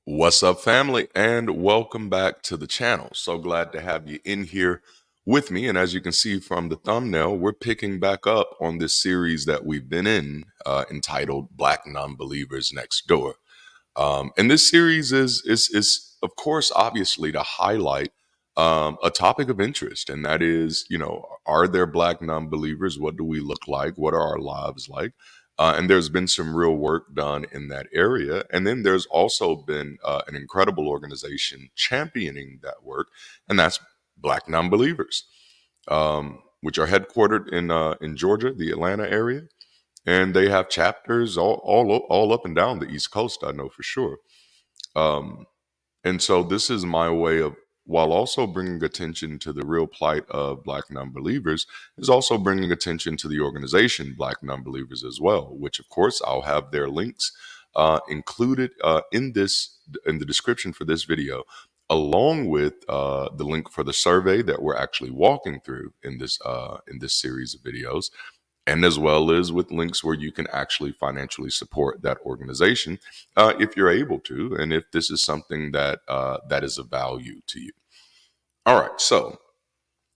What's up, family, and welcome back to the channel. So glad to have you in here with me. And as you can see from the thumbnail, we're picking back up on this series that we've been in entitled Black Nonbelievers Next Door. And this series is of course obviously to highlight a topic of interest, and that is, are there Black nonbelievers? What do we look like? What are our lives like? And there's been some real work done in that area, and then there's also been an incredible organization championing that work, and that's Black Nonbelievers, which are headquartered in Georgia, the Atlanta area, and they have chapters all up and down the East Coast. I know for sure. Um, and so this is my way of, while also bringing attention to the real plight of Black nonbelievers, is also bringing attention to the organization Black Nonbelievers as well. Which, of course, I'll have their links included in the description for this video, along with the link for the survey that we're actually walking through in this series of videos, and as well as with links where you can actually financially support that organization if you're able to, and if this is something that is of value to you. All right, so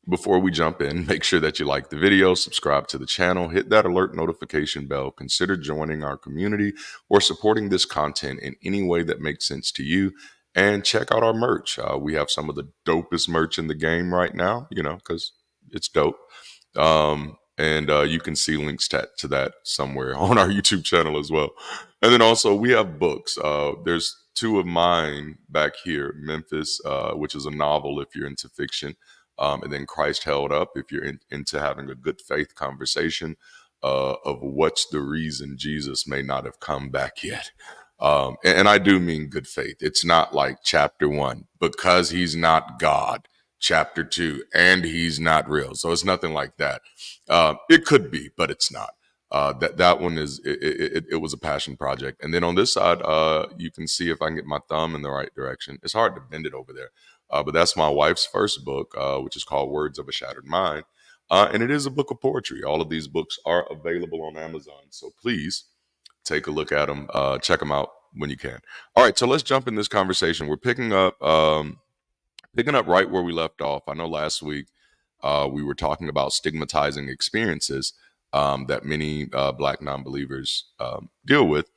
before we jump in, make sure that you like the video, subscribe to the channel, hit that alert notification bell, consider joining our community or supporting this content in any way that makes sense to you, and check out our merch. We have some of the dopest merch in the game right now, because it's dope. And you can see links to that somewhere on our YouTube channel as well. And then also we have books. There's two of mine back here, Memphis, which is a novel if you're into fiction. And then Christ Held Up if you're into having a good faith conversation of what's the reason Jesus may not have come back yet. And I do mean good faith. It's not like chapter 1, because he's not God. Chapter 2, and he's not real. So it's nothing like that. It could be, but it's not. That one is it was a passion project. And then on this side, you can see, if I can get my thumb in the right direction. It's hard to bend it over there, but that's my wife's first book, which is called Words of a Shattered Mind, and it is a book of poetry. All of these books are available on Amazon, so please take a look at them. Check them out when you can. All right, so let's jump in this conversation. We're picking up right where we left off. I know last week we were talking about stigmatizing experiences that many Black nonbelievers deal with.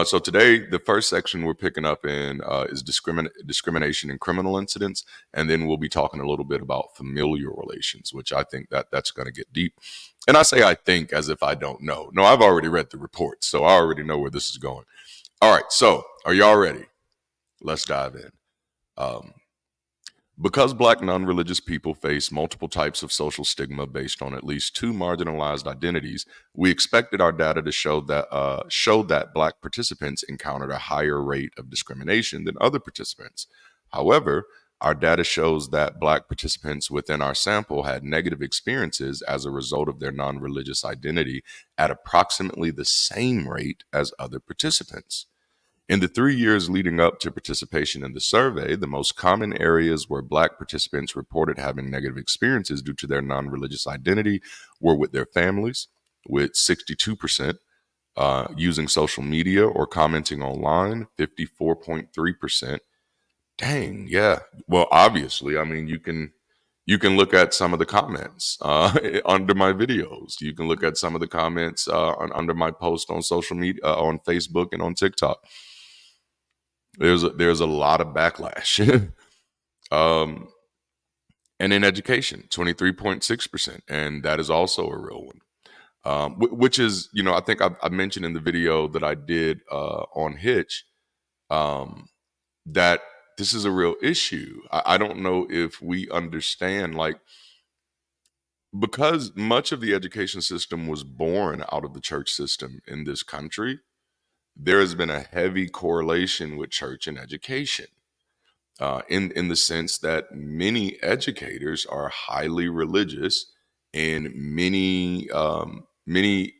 So today, the first section we're picking up in is discrimination in criminal incidents, and then we'll be talking a little bit about familial relations, which I think that's going to get deep. And I say I think as if I don't know. No, I've already read the report, so I already know where this is going. All right, so are y'all ready? Let's dive in. Because Black non-religious people face multiple types of social stigma based on at least two marginalized identities, we expected our data to show that Black participants encountered a higher rate of discrimination than other participants. However, our data shows that Black participants within our sample had negative experiences as a result of their non-religious identity at approximately the same rate as other participants. In the 3 years leading up to participation in the survey, the most common areas where Black participants reported having negative experiences due to their non-religious identity were with their families, with 62%, using social media or commenting online, 54.3%. Dang, yeah. Well, obviously, I mean, you can look at some of the comments under my videos. You can look at some of the comments under my post on social media, on Facebook and on TikTok. There's a lot of backlash. um, and in education, 23.6%, and that is also a real one. Which is, I think I mentioned in the video that I did on Hitch that this is a real issue. I don't know if we understand, like, because much of the education system was born out of the church system in this country, there has been a heavy correlation with church and education. In the sense that many educators are highly religious, and many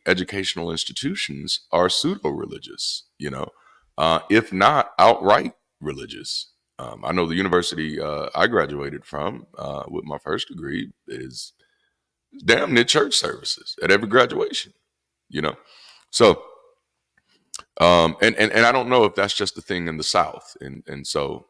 educational institutions are pseudo-religious, if not outright religious. I know the university I graduated from with my first degree is damn near church services at every graduation, you know. So And I don't know if that's just a thing in the South. And so,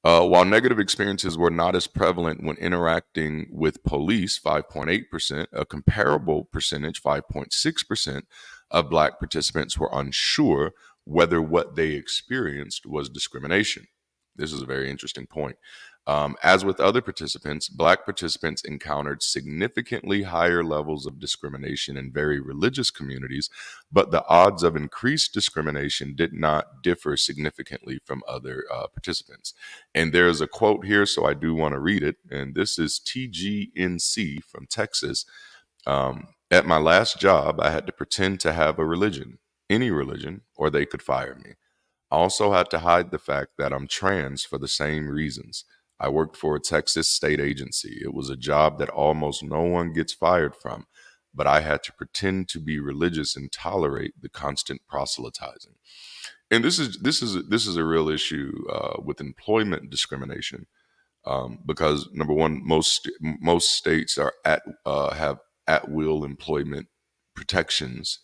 while negative experiences were not as prevalent when interacting with police, 5.8%, a comparable percentage, 5.6%, of Black participants were unsure whether what they experienced was discrimination. This is a very interesting point. As with other participants, Black participants encountered significantly higher levels of discrimination in very religious communities, but the odds of increased discrimination did not differ significantly from other participants. And there's a quote here, so I do want to read it. And this is TGNC from Texas. At my last job, I had to pretend to have a religion, any religion, or they could fire me. I also had to hide the fact that I'm trans for the same reasons. I worked for a Texas state agency. It was a job that almost no one gets fired from, but I had to pretend to be religious and tolerate the constant proselytizing. And this is a real issue with employment discrimination, because number one, most states are have at will employment protections,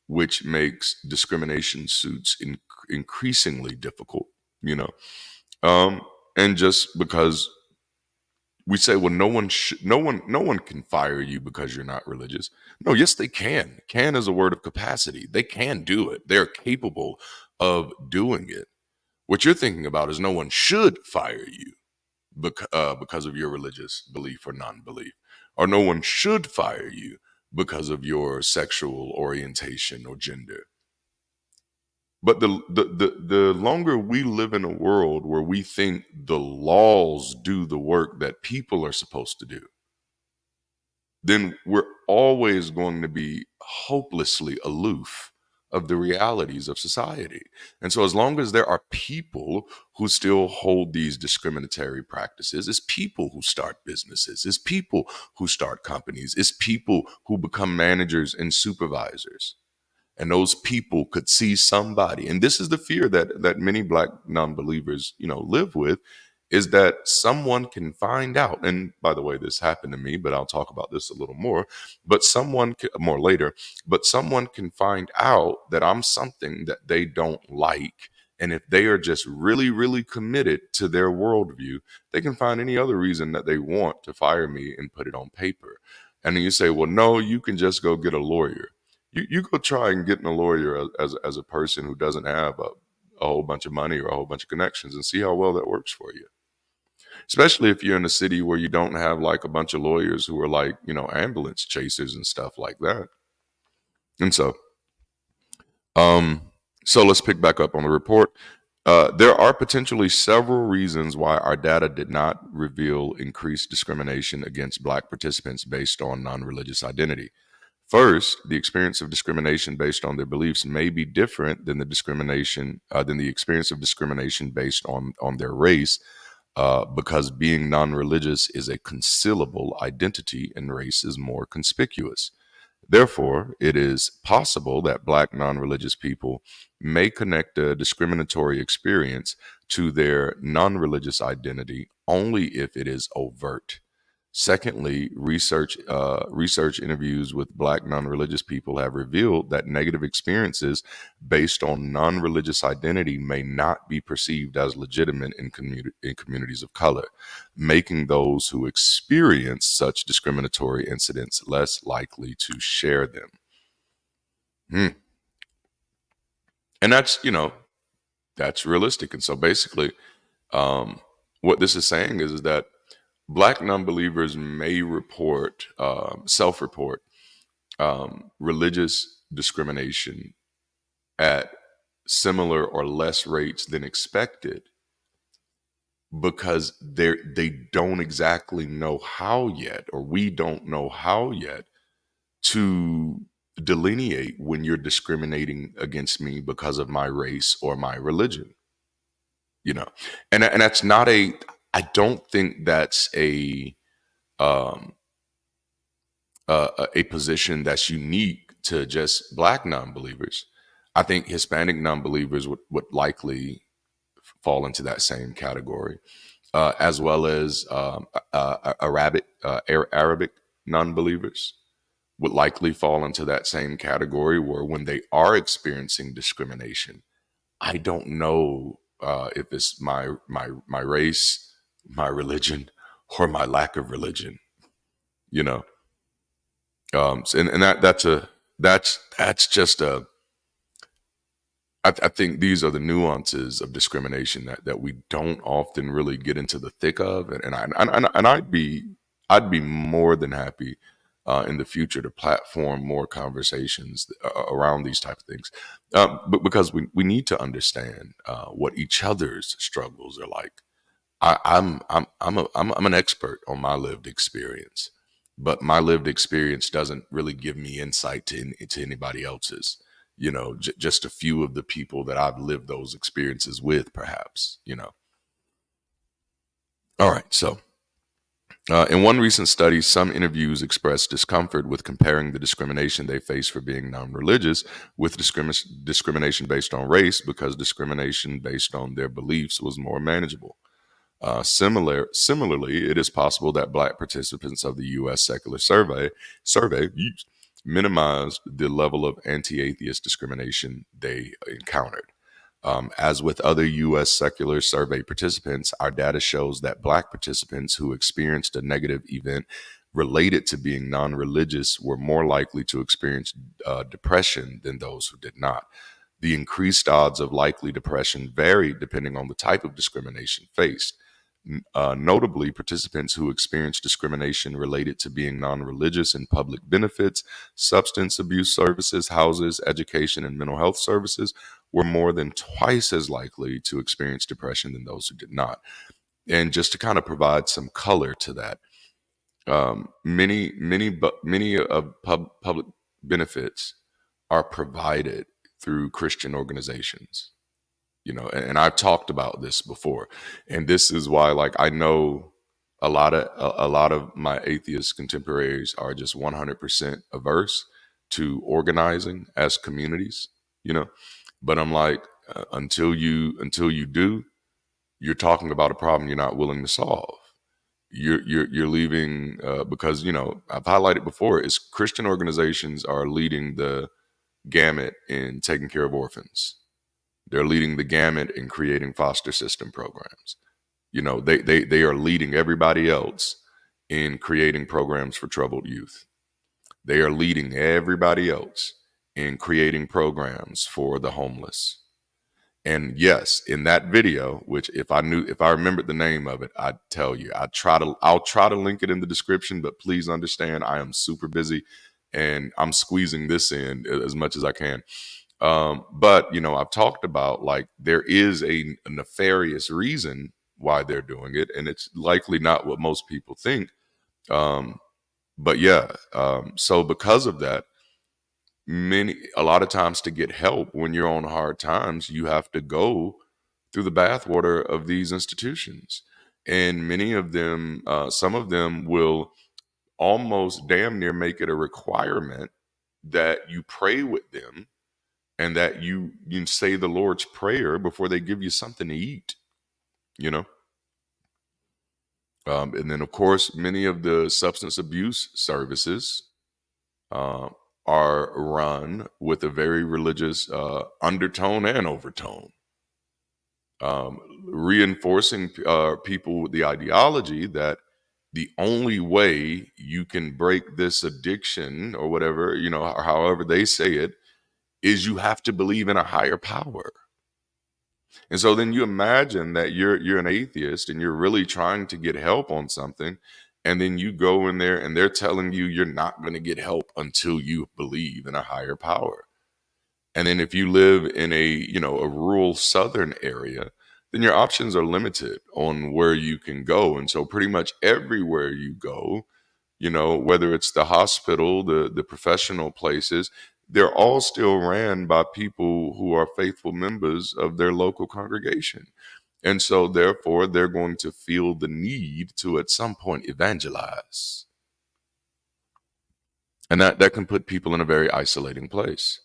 which makes discrimination suits increasingly difficult. You know, um, and just because we say, well, no one can fire you because you're not religious. No, yes, they can. Can is a word of capacity. They can do it. They're capable of doing it. What you're thinking about is no one should fire you because of your religious belief or non-belief, or no one should fire you because of your sexual orientation or gender. But the longer we live in a world where we think the laws do the work that people are supposed to do, then we're always going to be hopelessly aloof of the realities of society. And so, as long as there are people who still hold these discriminatory practices, it's people who start businesses, it's people who start companies, it's people who become managers and supervisors. And those people could see somebody, and this is the fear that many Black non-believers live with, is that someone can find out. And by the way, this happened to me, but I'll talk about this a little more. But more later, but someone can find out that I'm something that they don't like, and if they are just really, really committed to their worldview, they can find any other reason that they want to fire me and put it on paper. And then you say, well, no, you can just go get a lawyer. You go try and getting a lawyer as a person who doesn't have a whole bunch of money or a whole bunch of connections, and see how well that works for you. Especially if you're in a city where you don't have like a bunch of lawyers who are like, ambulance chasers and stuff like that. And um, so let's pick back up on the report. There are potentially several reasons why our data did not reveal increased discrimination against Black participants based on non-religious identity. First, the experience of discrimination based on their beliefs may be different than the experience of discrimination based on their race, because being non-religious is a concealable identity and race is more conspicuous. Therefore, it is possible that Black non-religious people may connect a discriminatory experience to their non-religious identity only if it is overt. Secondly, research interviews with Black non-religious people have revealed that negative experiences based on non-religious identity may not be perceived as legitimate in communities of color, making those who experience such discriminatory incidents less likely to share them. Hmm. And that's realistic. And so basically, what this is saying is that Black non-believers may self-report religious discrimination at similar or less rates than expected, because they don't exactly know how yet, or we don't know how yet, to delineate when you're discriminating against me because of my race or my religion. You know, and that's not a. I don't think that's um, a position that's unique to just Black non-believers. I think Hispanic non-believers would likely fall into that same category, as well as Arabic non-believers. would likely fall into that same category where when they are experiencing discrimination, I don't know if it's my race, my religion, or my lack of religion. You know, and that's just a I think these are the nuances of discrimination that we don't often really get into the thick of, and I'd be more than happy in the future to platform more conversations around these type of things, but because we need to understand what each other's struggles are like. I'm an expert on my lived experience, but my lived experience doesn't really give me insight to anybody else's. Just a few of the people that I've lived those experiences with, perhaps. All right. So, in one recent study, some interviews expressed discomfort with comparing the discrimination they face for being non-religious with discrimination based on race, because discrimination based on their beliefs was more manageable. Similarly, it is possible that Black participants of the U.S. Secular Survey minimized the level of anti-atheist discrimination they encountered. As with other U.S. Secular Survey participants, our data shows that Black participants who experienced a negative event related to being non-religious were more likely to experience depression than those who did not. The increased odds of likely depression varied depending on the type of discrimination faced. Notably, participants who experienced discrimination related to being non-religious in public benefits, substance abuse services, houses, education, and mental health services were more than twice as likely to experience depression than those who did not. And just to kind of provide some color to that, many of public benefits are provided through Christian organizations. And I've talked about this before, and this is why, like, I know a lot of my atheist contemporaries are just 100% averse to organizing as communities. you know but I'm like, until you do, you're talking about a problem you're not willing to solve. You're leaving, because I've highlighted before, is Christian organizations are leading the gamut in taking care of orphans. They're leading the gamut in creating foster system programs. They are leading everybody else in creating programs for troubled youth. They are leading everybody else in creating programs for the homeless. And yes, in that video, which if I remembered the name of it, I'd tell you. I'll try to link it in the description, but please understand I am super busy and I'm squeezing this in as much as I can. But I've talked about, like, there is a nefarious reason why they're doing it, and it's likely not what most people think. Um, but yeah, so because of that, a lot of times to get help when you're on hard times, you have to go through the bathwater of these institutions. And many of them, some of them will almost damn near make it a requirement that you pray with them and that you say the Lord's Prayer before they give you something to eat, you know. And then, of course, many of the substance abuse services uh, are run with a very religious undertone and overtone, reinforcing people with the ideology that the only way you can break this addiction or whatever, or however they say it, is you have to believe in a higher power. And so then you imagine that you're an atheist and you're really trying to get help on something, and then you go in there and they're telling you you're not going to get help until you believe in a higher power. And then if you live in a rural southern area, then your options are limited on where you can go. And so pretty much everywhere you go, whether it's the hospital, the professional places, they're all still ran by people who are faithful members of their local congregation. And so therefore they're going to feel the need to at some point evangelize. And that can put people in a very isolating place.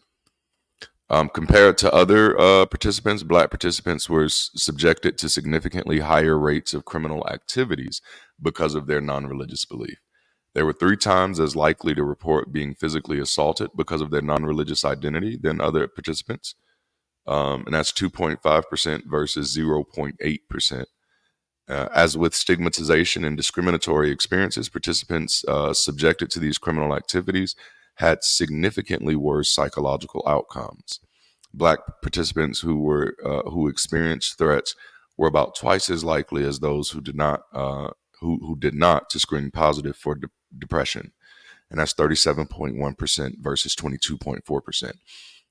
Compared to other participants, Black participants were subjected to significantly higher rates of criminal activities because of their non-religious belief. They were 3 times as likely to report being physically assaulted because of their non-religious identity than other participants. And that's 2.5% versus 0.8%. As with stigmatization and discriminatory experiences, participants subjected to these criminal activities had significantly worse psychological outcomes. Black participants who experienced threats were about twice as likely as those who did not to screen positive for depression, and that's 37.1% versus 22.4%.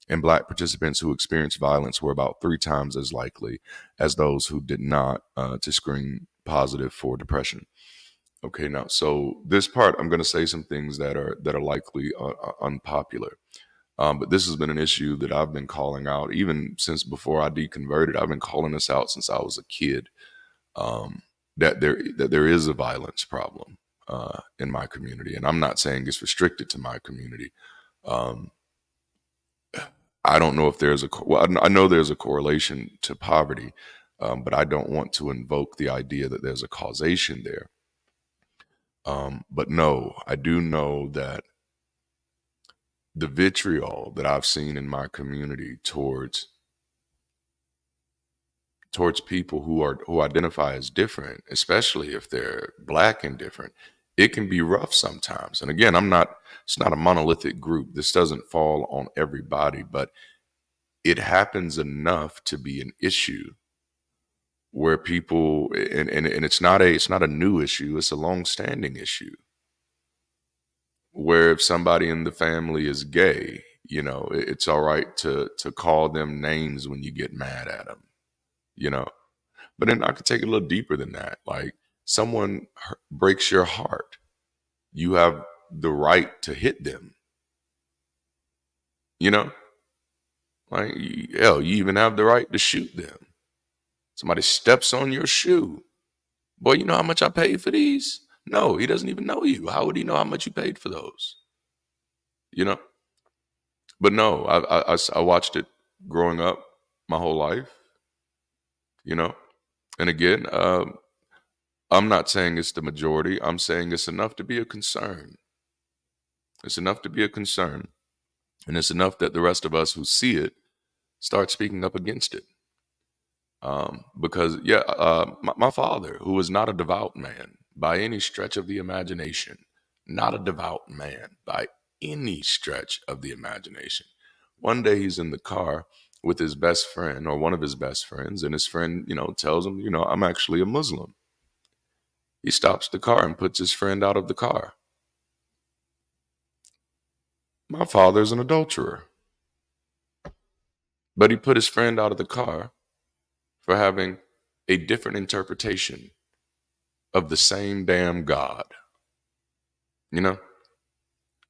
And Black participants who experienced violence were about 3 times as likely as those who did not to screen positive for depression. Okay, now so this part I'm going to say some things that are likely unpopular. But this has been an issue that I've been calling out even since before I deconverted. I've been calling this out since I was a kid. Um, that there is a violence problem in my community, and I'm not saying it's restricted to my community. Um, I don't know if there's well, I know there's a correlation to poverty, but I don't want to invoke the idea that there's a causation there. But no, I do know that the vitriol that I've seen in my community towards people who identify as different, especially if they're Black and different, it can be rough sometimes. And again, it's not a monolithic group. This doesn't fall on everybody, but it happens enough to be an issue where people and it's not a new issue, it's a long-standing issue where if somebody in the family is gay, it's all right to call them names when you get mad at them, you know. But then I could take it a little deeper than that. Like someone breaks your heart, you have the right to hit them, you know. Like hell, you even have the right to shoot them. Somebody steps on your shoe. Boy, you know how much I paid for these? No, he doesn't even know you. How would he know how much you paid for those? You know? But no, I watched it growing up my whole life, you know? And again, I'm not saying it's the majority. I'm saying it's enough to be a concern. It's enough to be a concern. And it's enough that the rest of us who see it start speaking up against it. Because my father, who was not a devout man by any stretch of the imagination, not a devout man by any stretch of the imagination. One day he's in the car with his best friend or one of his best friends, and his friend, tells him, I'm actually a Muslim. He stops the car and puts his friend out of the car. My father's an adulterer, but he put his friend out of the car for having a different interpretation of the same damn God, you know?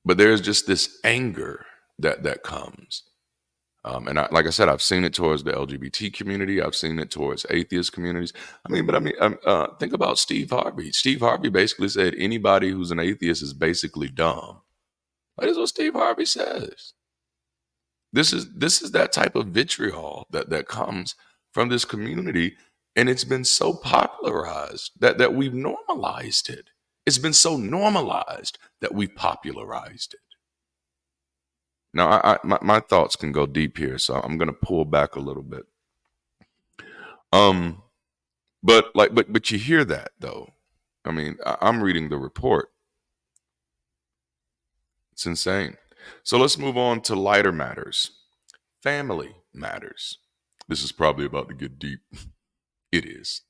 But there's just this anger that comes. And like I said, I've seen it towards the LGBT community. I've seen it towards atheist communities. Think about Steve Harvey. Steve Harvey basically said anybody who's an atheist is basically dumb. That is what Steve Harvey says. This is that type of vitriol that comes from this community, and it's been so popularized that we've normalized it. It's been so normalized that we've popularized it. Now, my thoughts can go deep here, so I'm going to pull back a little bit. Um, but you hear that though. I mean, I'm reading the report. It's insane. So let's move on to lighter matters. Family matters. This is probably about to get deep. It is.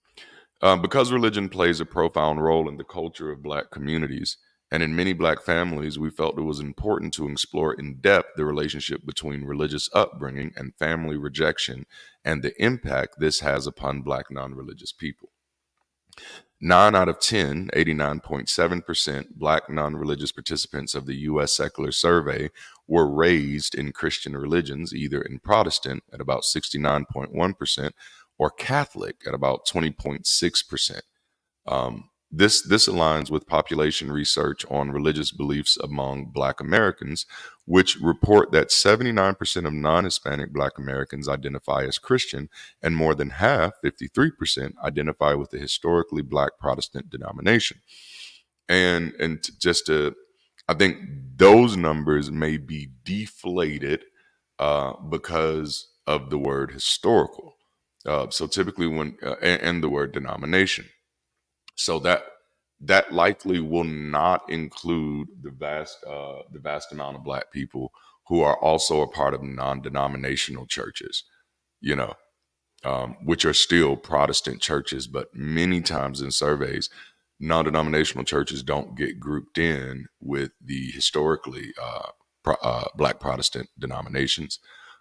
Because religion plays a profound role in the culture of Black communities and in many Black families, we felt it was important to explore in depth the relationship between religious upbringing and family rejection and the impact this has upon Black non-religious people. 9 out of 10, 89.7% Black non-religious participants of the U.S. Secular Survey were raised in Christian religions, either in Protestant at about 69.1% or Catholic at about 20.6%. This aligns with population research on religious beliefs among Black Americans, which report that 79% of non-Hispanic Black Americans identify as Christian, and more than half, 53%, identify with the historically Black Protestant denomination. Just to, I think those numbers may be deflated because of the word historical. So typically and the word denomination. So that likely will not include the vast amount of Black people who are also a part of non-denominational churches, you know, which are still Protestant churches, but many times in surveys, non-denominational churches don't get grouped in with the historically Black Protestant denominations.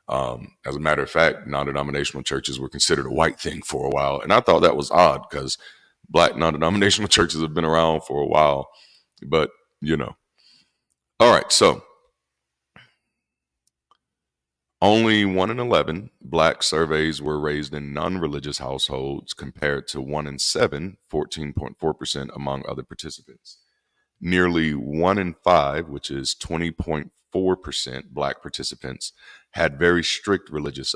As a matter of fact, non-denominational churches were considered a white thing for a while, and I thought that was odd because Black non-denominational churches have been around for a while. But you know, all right. So only 1 in 11 Black surveys were raised in non-religious households, compared to 1 in 7, 14.4% among other participants. Nearly 1 in 5, which is 20.4% Black participants, had very strict religious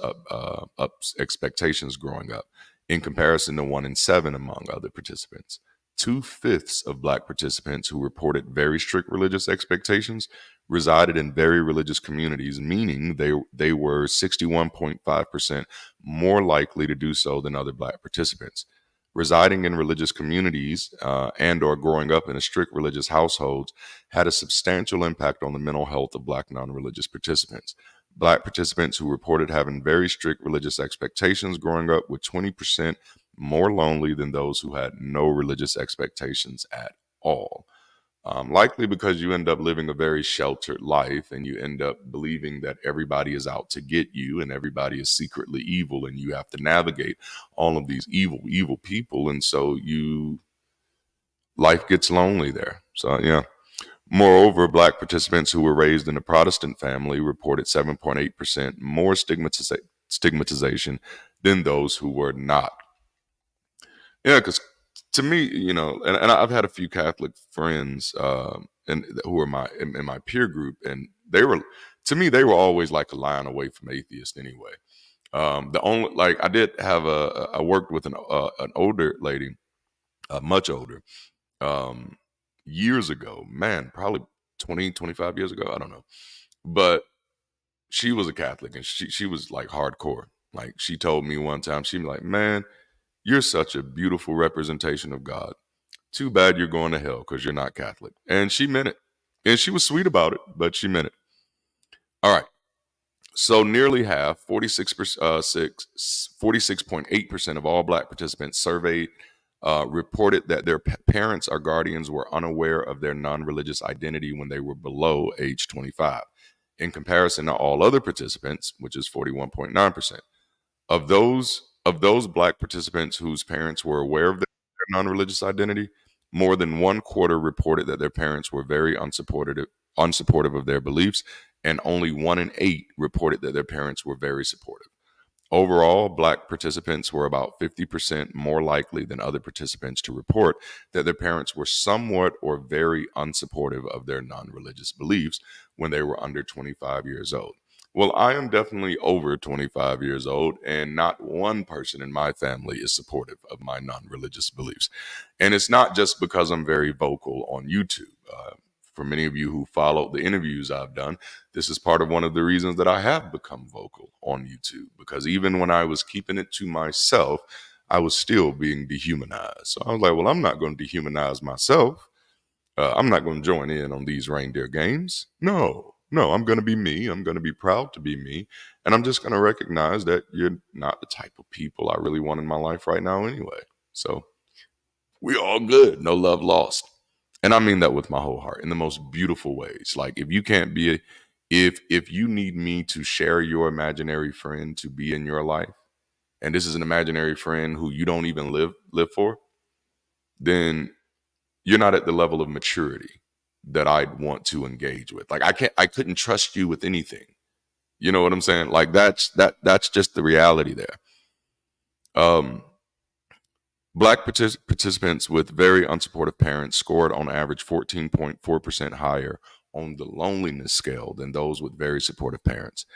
expectations growing up, in comparison to 1 in 7 among other participants. 2/5 of Black participants who reported very strict religious expectations resided in very religious communities, meaning they were 61.5% more likely to do so than other Black participants. Residing in religious communities and or growing up in a strict religious households had a substantial impact on the mental health of Black non-religious participants. Black participants who reported having very strict religious expectations growing up were 20% more lonely than those who had no religious expectations at all. Likely because you end up living a very sheltered life and you end up believing that everybody is out to get you and everybody is secretly evil and you have to navigate all of these evil people. And so life gets lonely there. So, yeah. Moreover, Black participants who were raised in a Protestant family reported 7.8% more stigmatization than those who were not. Yeah, because to me, and I've had a few Catholic friends, and who are in my peer group, and they were, to me, they were always like a line away from atheist anyway. The only, like, I did have I worked with an older lady, much older, um, years ago, man, probably 20, 25 years ago, I don't know, but she was a Catholic and she was like hardcore. Like, she told me one time, she was like, "Man, you're such a beautiful representation of God. Too bad you're going to hell because you're not Catholic." And she meant it. And she was sweet about it, but she meant it. All right. So nearly half, 46.8% of all Black participants surveyed reported that their parents or guardians were unaware of their non-religious identity when they were below age 25. In comparison to all other participants, which is 41.9%. Of those Black participants whose parents were aware of their non-religious identity, more than one quarter reported that their parents were very unsupportive of their beliefs, and only 1 in 8 reported that their parents were very supportive. Overall, Black participants were about 50% more likely than other participants to report that their parents were somewhat or very unsupportive of their non-religious beliefs when they were under 25 years old. Well, I am definitely over 25 years old, and not one person in my family is supportive of my non-religious beliefs. And it's not just because I'm very vocal on YouTube. For many of you who follow the interviews I've done, this is part of one of the reasons that I have become vocal on YouTube, because even when I was keeping it to myself, I was still being dehumanized. So I was like, well, I'm not going to dehumanize myself. I'm not going to join in on these reindeer games. No, I'm going to be me. I'm going to be proud to be me. And I'm just going to recognize that you're not the type of people I really want in my life right now anyway. So we all good. No love lost. And I mean that with my whole heart in the most beautiful ways. Like, if you can't be if you need me to share your imaginary friend to be in your life, and this is an imaginary friend who you don't even live for, then you're not at the level of maturity that I'd want to engage with. Like, I couldn't trust you with anything. You know what I'm saying? Like, that's just the reality there. Um Black participants with very unsupportive parents scored on average 14.4% higher on the loneliness scale than those with very supportive parents.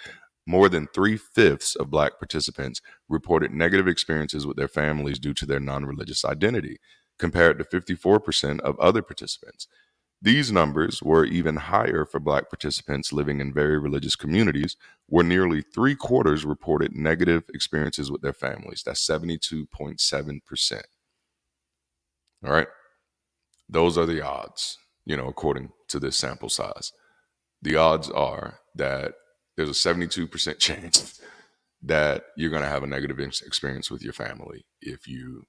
More than 3/5 of Black participants reported negative experiences with their families due to their non-religious identity. compared to 54% of other participants. These numbers were even higher for Black participants living in very religious communities, where nearly three quarters reported negative experiences with their families. That's 72.7%. All right. Those are the odds, according to this sample size. The odds are that there's a 72% chance that you're going to have a negative experience with your family if you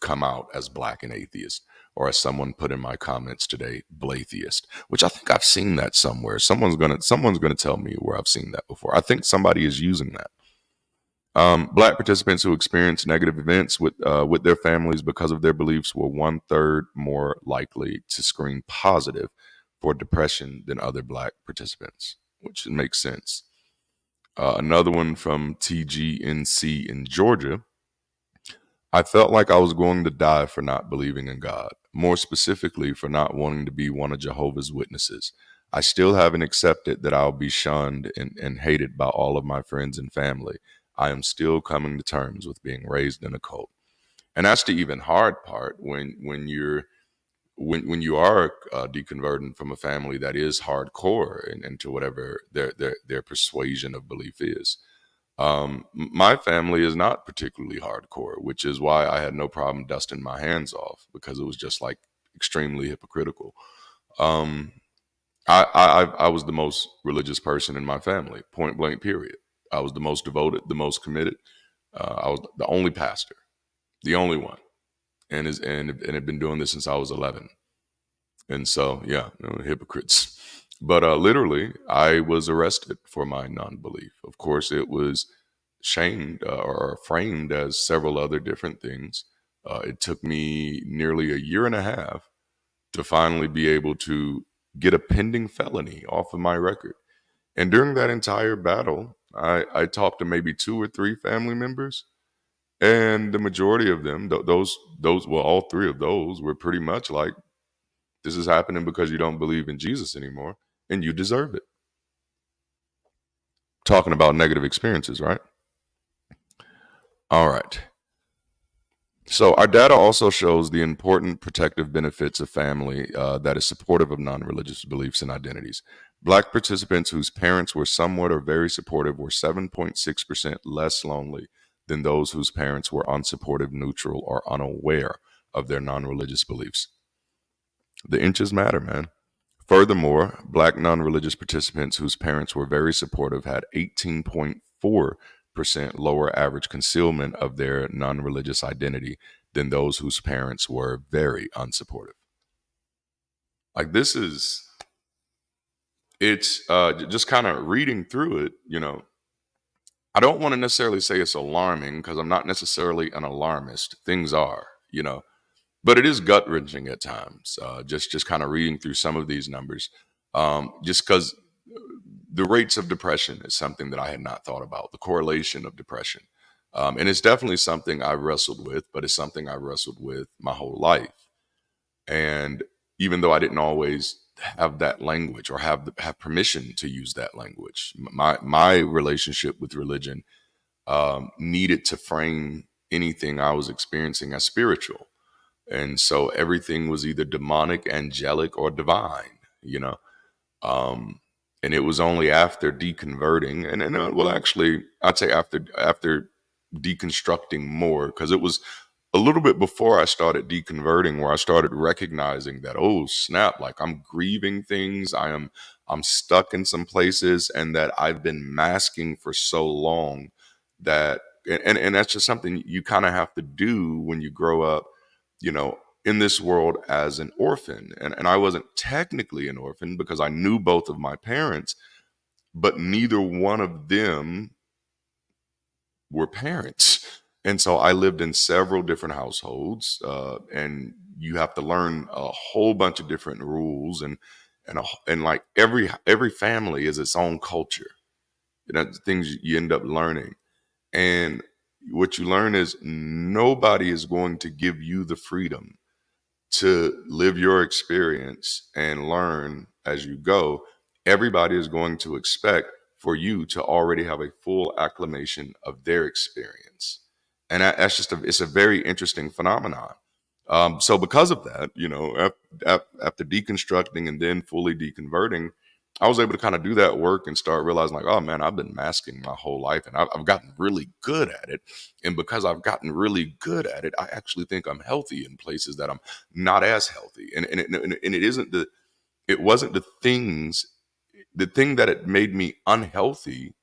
come out as Black and atheist, or as someone put in my comments today, Blatheist, which I think I've seen that somewhere. Someone's gonna tell me where I've seen that before. I think somebody is using that. Black participants who experienced negative events with their families because of their beliefs were 1/3 more likely to screen positive for depression than other Black participants, which makes sense. Another one from TGNC in Georgia. I felt like I was going to die for not believing in God, more specifically for not wanting to be one of Jehovah's Witnesses. I still haven't accepted that I'll be shunned and hated by all of my friends and family. I am still coming to terms with being raised in a cult. And that's the even hard part when you are deconverting from a family that is hardcore and into whatever their persuasion of belief is. My family is not particularly hardcore, which is why I had no problem dusting my hands off, because it was just like extremely hypocritical. Um, I was the most religious person in my family, point blank, period. I was the most devoted, the most committed. I was the only pastor, the only one, and had been doing this since I was 11. And so, yeah, hypocrites. But literally, I was arrested for my non-belief. Of course, it was shamed or framed as several other different things. It took me nearly a year and a half to finally be able to get a pending felony off of my record. And during that entire battle, I talked to maybe two or three family members, and the majority of them, well, all three of those were pretty much like, this is happening because you don't believe in Jesus anymore, and you deserve it. Talking about negative experiences, right? All right. So, our data also shows the important protective benefits of family that is supportive of non religious beliefs and identities. Black participants whose parents were somewhat or very supportive were 7.6% less lonely than those whose parents were unsupportive, neutral, or unaware of their non religious beliefs. The inches matter, man. Furthermore, Black non religious participants whose parents were very supportive had 18.4% lower average concealment of their non religious identity than those whose parents were very unsupportive. Like, it's just kind of reading through it, I don't want to necessarily say it's alarming because I'm not necessarily an alarmist. Things are, but it is gut wrenching at times. Just kind of reading through some of these numbers, just because the rates of depression is something that I had not thought about. The correlation of depression, and it's definitely something I wrestled with, but it's something I wrestled with my whole life. And even though I didn't always have that language or have permission to use that language, my relationship with religion needed to frame anything I was experiencing as spiritual. And so everything was either demonic, angelic, or divine, you know. Um, and it was only after deconverting, and well, actually, I'd say after deconstructing more, because it was a little bit before I started deconverting, where I started recognizing that, oh snap, like I'm grieving things, I'm stuck in some places, and that I've been masking for so long that, and that's just something you kind of have to do when you grow up, you know, in this world as an orphan. And I wasn't technically an orphan because I knew both of my parents, but neither one of them were parents. And so I lived in several different households, and you have to learn a whole bunch of different rules, and like every family is its own culture. Things you end up learning, and what you learn is nobody is going to give you the freedom to live your experience and learn as you go. Everybody is going to expect for you to already have a full acclimation of their experience. And that's just it's a very interesting phenomenon. So because of that, after deconstructing and then fully deconverting, I was able to kind of do that work and start realizing like, oh man, I've been masking my whole life and I've gotten really good at it. And because I've gotten really good at it, I actually think I'm healthy in places that I'm not as healthy. And it wasn't the thing that it made me unhealthy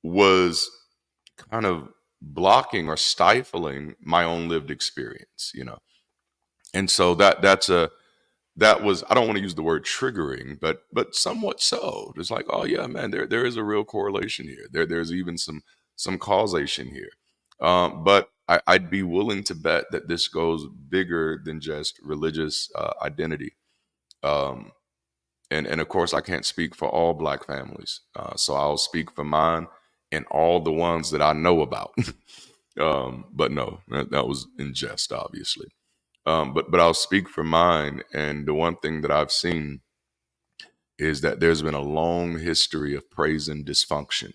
was kind of blocking or stifling my own lived experience. And so that was, I don't want to use the word triggering, but somewhat so. It's like, oh yeah, man, there is a real correlation here. There's even some causation here. But I'd be willing to bet that this goes bigger than just religious identity. Um, and of course, I can't speak for all Black families, so I'll speak for mine and all the ones that I know about. But no, that was in jest, obviously. But I'll speak for mine, and the one thing that I've seen is that there's been a long history of praising dysfunction,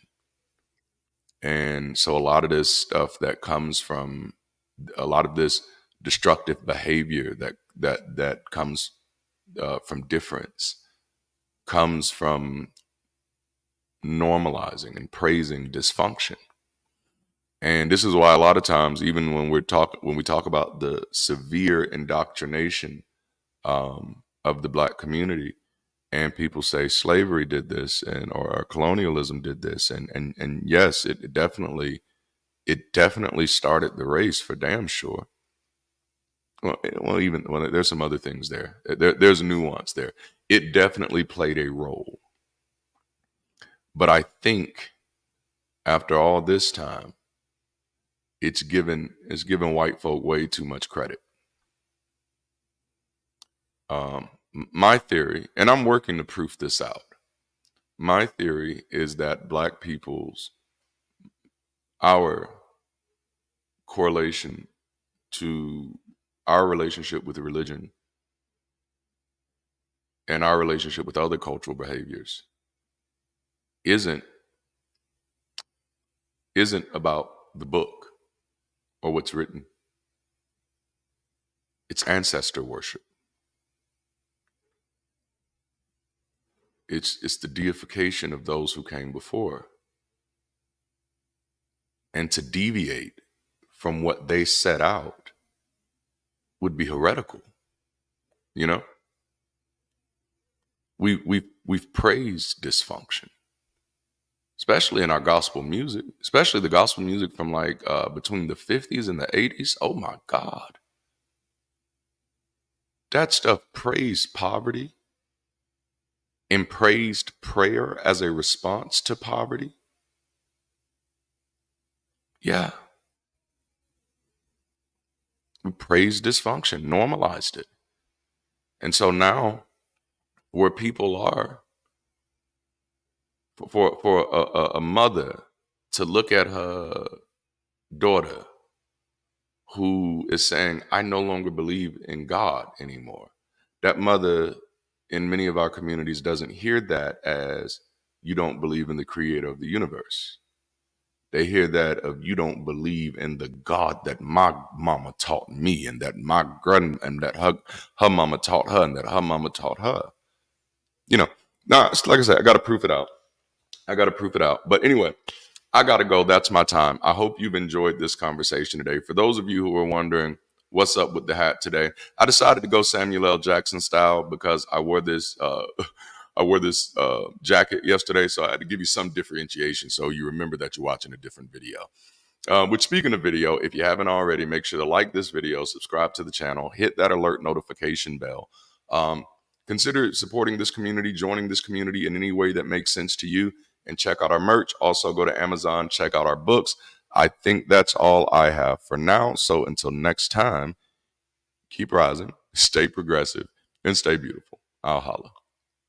and so a lot of this stuff that comes from a lot of this destructive behavior that comes from difference comes from normalizing and praising dysfunction. And this is why a lot of times, even when we talk about the severe indoctrination of the Black community, and people say slavery did this and or colonialism did this, and yes, it definitely started the race for damn sure. Well, there's some other things there. There's nuance there. It definitely played a role, but I think after all this time, it's given white folk way too much credit. My theory, and I'm working to proof this out. My theory is that Black people's our correlation to our relationship with religion and our relationship with other cultural behaviors isn't isn't about the book or what's written. It's ancestor worship. It's the deification of those who came before. And to deviate from what they set out would be heretical. You know, we've praised dysfunction, especially in our gospel music, especially the gospel music from like between the 50s and the 80s. Oh my God, that stuff praised poverty and praised prayer as a response to poverty. Yeah, we praised dysfunction, normalized it, and so now where people are for a mother to look at her daughter who is saying, I no longer believe in God anymore. That mother in many of our communities doesn't hear that as you don't believe in the creator of the universe. They hear that of you don't believe in the God that my mama taught me and that my grand and that her mama taught her and that her mama taught her. You know, now like I said, I gotta proof it out. But anyway, I got to go. That's my time. I hope you've enjoyed this conversation today. For those of you who are wondering what's up with the hat today, I decided to go Samuel L. Jackson style because I wore this jacket yesterday, so I had to give you some differentiation so you remember that you're watching a different video. Which, speaking of video, if you haven't already, make sure to like this video, subscribe to the channel, hit that alert notification bell. Um, Consider supporting this community, joining this community in any way that makes sense to you, and check out our merch. Also, go to Amazon, check out our books. I think that's all I have for now. So until next time, keep rising, stay progressive, and stay beautiful. I'll holla.